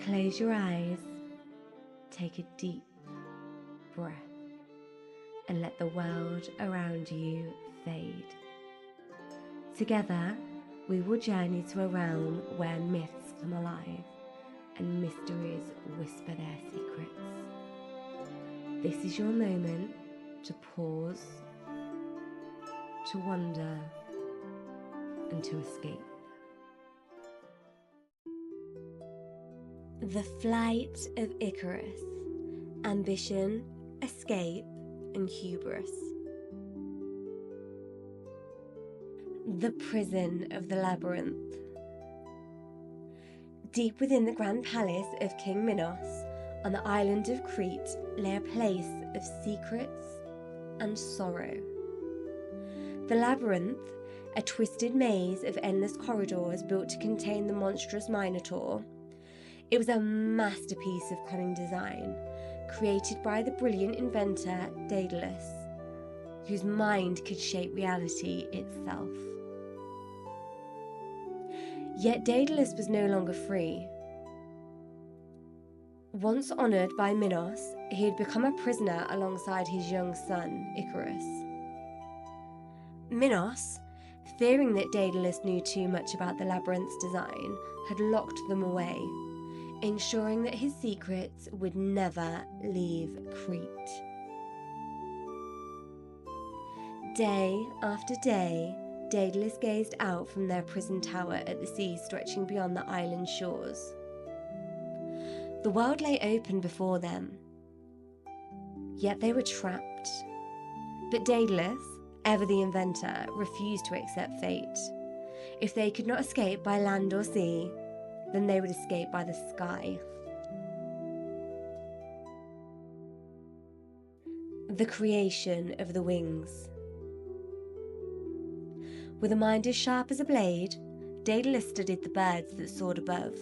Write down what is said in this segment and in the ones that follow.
Close your eyes, take a deep breath, and let the world around you fade. Together, we will journey to a realm where myths come alive and mysteries whisper their secrets. This is your moment to pause, to wonder, and to escape. The Flight of Icarus. Ambition, Escape, and Hubris. The Prison of the Labyrinth. Deep within the grand palace of King Minos, on the island of Crete, lay a place of secrets and sorrow. The labyrinth, a twisted maze of endless corridors built to contain the monstrous Minotaur. It was a masterpiece of cunning design, created by the brilliant inventor Daedalus, whose mind could shape reality itself. Yet Daedalus was no longer free. Once honoured by Minos, he had become a prisoner alongside his young son, Icarus. Minos, fearing that Daedalus knew too much about the labyrinth's design, had locked them away, ensuring that his secrets would never leave Crete. Day after day, Daedalus gazed out from their prison tower at the sea stretching beyond the island's shores. The world lay open before them, yet they were trapped. But Daedalus, ever the inventor, refused to accept fate. If they could not escape by land or sea, then they would escape by the sky. The creation of the wings. With a mind as sharp as a blade, Daedalus studied the birds that soared above,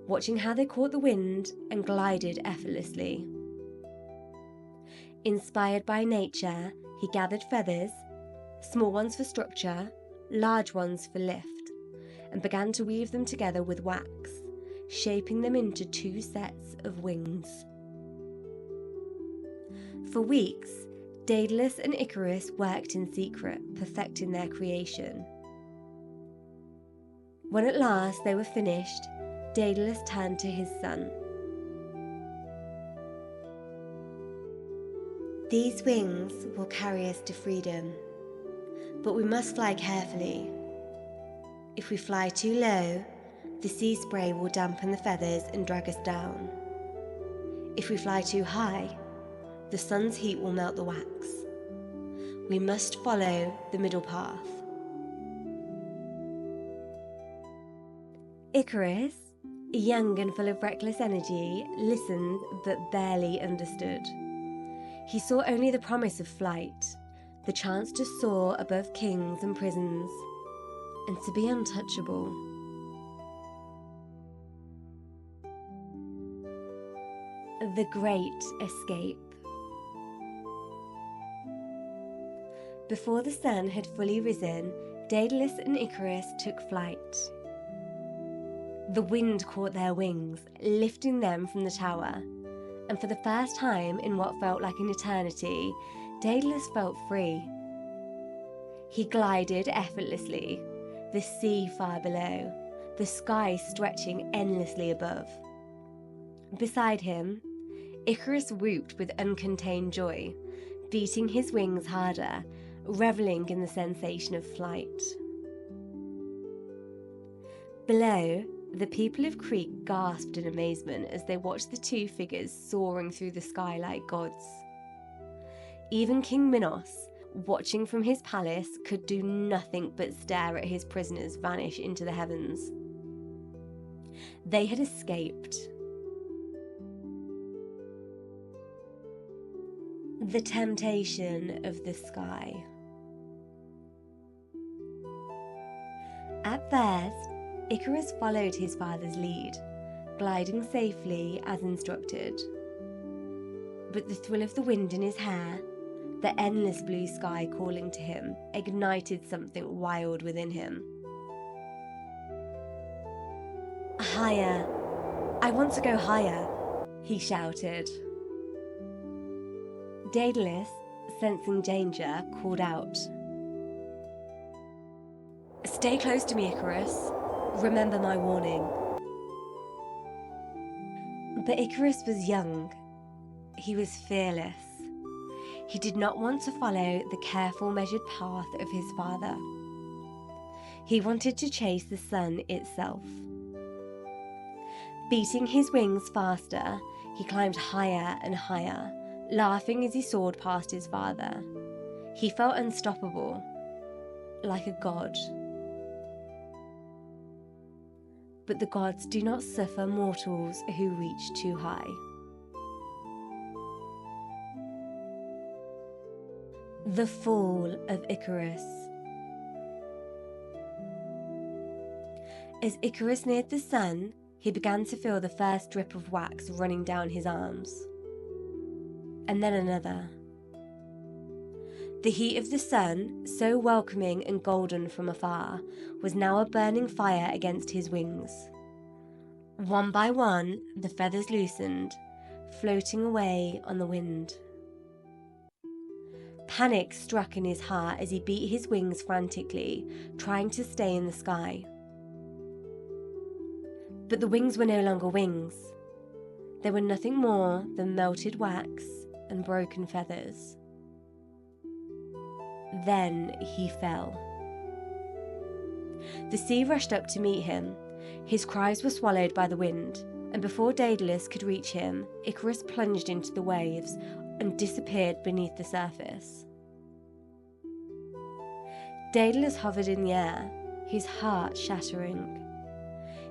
watching how they caught the wind and glided effortlessly. Inspired by nature, he gathered feathers, small ones for structure, large ones for lift, and began to weave them together with wax, shaping them into 2 sets of wings. For weeks, Daedalus and Icarus worked in secret, perfecting their creation. When at last they were finished, Daedalus turned to his son. "These wings will carry us to freedom, but we must fly carefully. If we fly too low, the sea spray will dampen the feathers and drag us down. If we fly too high, the sun's heat will melt the wax. We must follow the middle path." Icarus, young and full of reckless energy, listened but barely understood. He saw only the promise of flight, the chance to soar above kings and prisons, and to be untouchable. The Great Escape. Before the sun had fully risen, Daedalus and Icarus took flight. The wind caught their wings, lifting them from the tower, and for the first time in what felt like an eternity, Daedalus felt free. He glided effortlessly, the sea far below, the sky stretching endlessly above. Beside him, Icarus whooped with uncontained joy, beating his wings harder, reveling in the sensation of flight. Below, the people of Crete gasped in amazement as they watched the 2 figures soaring through the sky like gods. Even King Minos, watching from his palace, could do nothing but stare at his prisoners vanish into the heavens. They had escaped. The Temptation of the Sky. At first, Icarus followed his father's lead, gliding safely as instructed. But the thrill of the wind in his hair, the endless blue sky calling to him, ignited something wild within him. Higher! I I want to go higher, he shouted. Daedalus, sensing danger, called out. Stay close to me, Icarus. Remember my warning. But Icarus was young. He was fearless. He did not want to follow the careful, measured path of his father. He wanted to chase the sun itself. Beating his wings faster, he climbed higher and higher, laughing as he soared past his father. He felt unstoppable, like a god. But the gods do not suffer mortals who reach too high. The fall of Icarus. As Icarus neared the sun, he began to feel the first drip of wax running down his arms. And then another. The heat of the sun, so welcoming and golden from afar, was now a burning fire against his wings. One by one, the feathers loosened, floating away on the wind. Panic struck in his heart as he beat his wings frantically, trying to stay in the sky. But the wings were no longer wings. They were nothing more than melted wax and broken feathers. Then he fell. The sea rushed up to meet him. His cries were swallowed by the wind, and before Daedalus could reach him, Icarus plunged into the waves and disappeared beneath the surface. Daedalus hovered in the air, his heart shattering.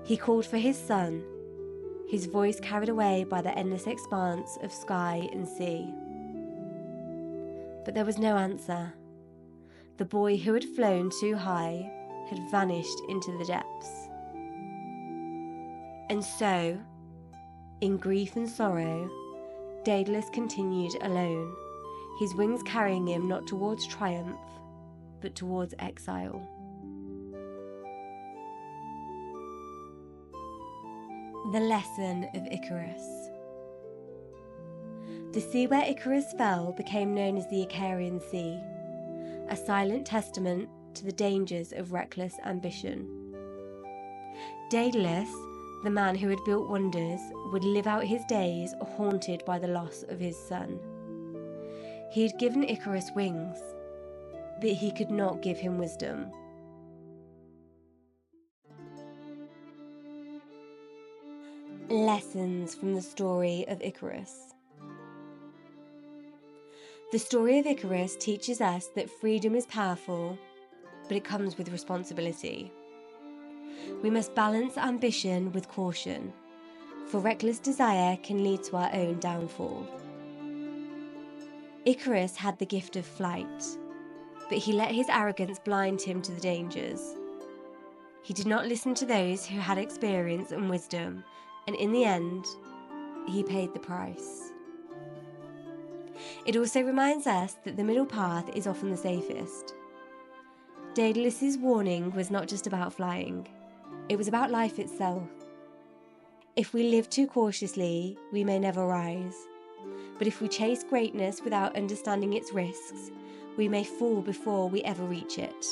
He called for his son, his voice carried away by the endless expanse of sky and sea. But there was no answer. The boy who had flown too high had vanished into the depths. And so, in grief and sorrow, Daedalus continued alone, his wings carrying him not towards triumph, but towards exile. The lesson of Icarus. The sea where Icarus fell became known as the Icarian Sea, a silent testament to the dangers of reckless ambition. Daedalus, the man who had built wonders, would live out his days haunted by the loss of his son. He had given Icarus wings, but he could not give him wisdom. Lessons from the story of Icarus. The story of Icarus teaches us that freedom is powerful, but it comes with responsibility. We must balance ambition with caution, for reckless desire can lead to our own downfall. Icarus had the gift of flight, but he let his arrogance blind him to the dangers. He did not listen to those who had experience and wisdom, and in the end, he paid the price. It also reminds us that the middle path is often the safest. Daedalus's warning was not just about flying, it was about life itself. If we live too cautiously, we may never rise. But if we chase greatness without understanding its risks, we may fall before we ever reach it.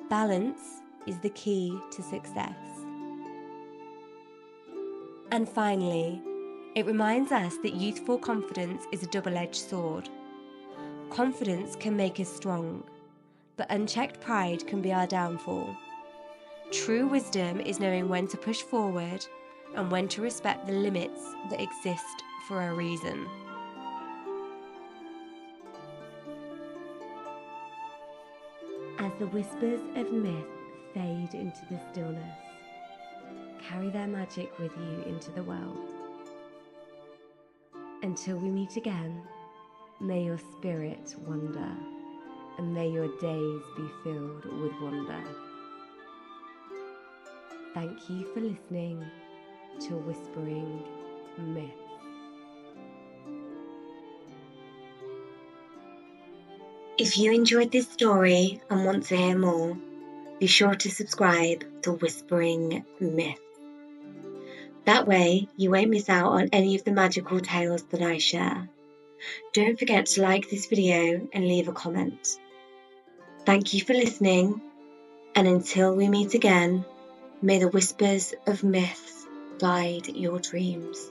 Balance is the key to success. And finally, it reminds us that youthful confidence is a double-edged sword. Confidence can make us strong, but unchecked pride can be our downfall. True wisdom is knowing when to push forward and when to respect the limits that exist for a reason. As the whispers of myth fade into the stillness, carry their magic with you into the world. Until we meet again, may your spirit wander, and may your days be filled with wonder. Thank you for listening to Whispering Myth. If you enjoyed this story and want to hear more, be sure to subscribe to Whispering Myth. That way, you won't miss out on any of the magical tales that I share. Don't forget to like this video and leave a comment. Thank you for listening, and until we meet again, may the whispers of myths guide your dreams.